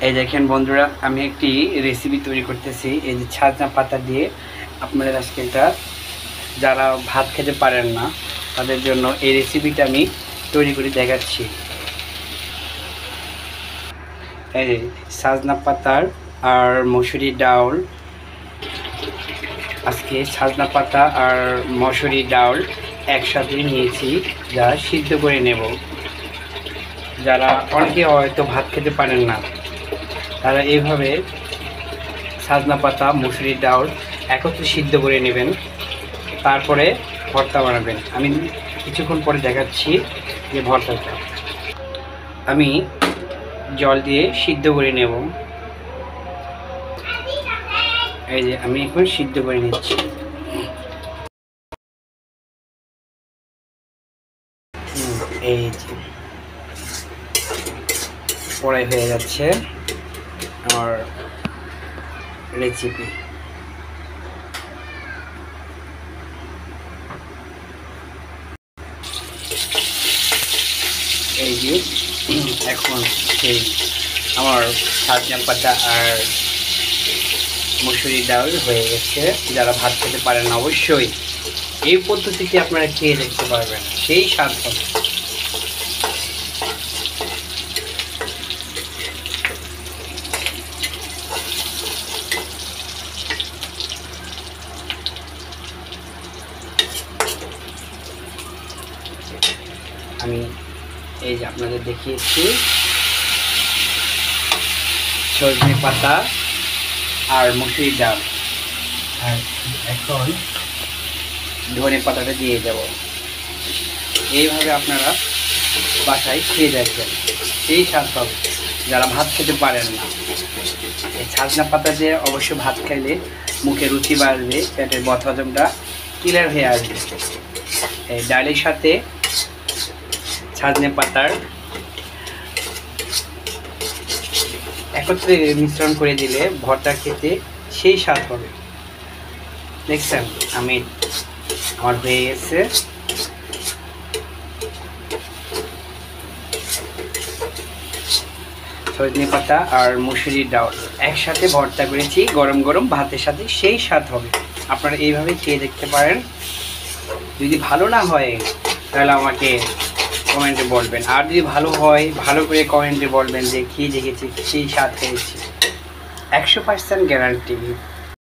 এই দেখেন বন্ধুরা, আমি একটি রেসিপি তৈরি করতেছি এই যে ছাজনা পাতা দিয়ে। আপনাদের আজকে এটা যারা ভাত খেতে পারেন না তাদের জন্য এই রেসিপিটা আমি তৈরি করে দেখাচ্ছি। এই যে ছাজনা পাতার আর মসুরি ডাউল, আজকে ছাজনা পাতা আর মসুরি ডাউল একসাথে নিয়েছি, যা সিদ্ধ করে নেব। যারা অনেকে হয়তো ভাত খেতে পারেন না তারা এইভাবে ছাজনা পাতা মসুরি ডাউল একত্রে সিদ্ধ করে নেবেন, তারপরে ভর্তা বানাবেন। আমি কিছুক্ষণ পরে দেখাচ্ছি যে ভর্তাটা আমি জল দিয়ে সিদ্ধ করে নেব। এই যে আমি এখন সিদ্ধ করে নিচ্ছি। এই যে কড়াই হয়ে যাচ্ছে আমার রেসিপি। এই যে এখন সেই আমার ছাজনা পাতা আর মসুরি ডাল হয়ে গেছে। যারা ভাত খেতে পারেন না অবশ্যই এই পদ্ধতিতে আপনারা খেয়ে দেখতে পারবেন, সেই স্বাদ হবে। আমি এই যে আপনাদের দেখিয়েছি সজনে পাতা আর মসুরি ডাল, আর এখন ধনে পাতাটা দিয়ে দেব। এইভাবে আপনারা বাসায় খেয়ে দেখবেন, সেই স্বাদ হবে। যারা ভাত খেতে পারেন না, এই ছাজনা পাতা দিয়ে অবশ্য ভাত খাইলে মুখে রুচি বাড়বে, পেটের বদহজমটা ক্লিয়ার হয়ে আসবে। এই ডালের সাথে ছাজনে পাতার একত্রে মিশ্রণ করে দিলে ভর্তা খেতে সেই স্বাদ হবে। দেখছেন আমি আমার হয়ে গেছে। সজনে পাতা আর মসুরি ডাল একসাথে ভর্তা করেছি, গরম গরম ভাতের সাথে সেই স্বাদ হবে। আপনারা এইভাবে খেয়ে দেখতে পারেন। যদি ভালো না হয় তাহলে আমাকে কমেন্টে বলবেন, আর যদি ভালো হয় ভালো করে কমেন্টে বলবেন যে খেয়ে দেখেছি সেই স্বাদ হয়েছে। 100% গ্যারান্টি।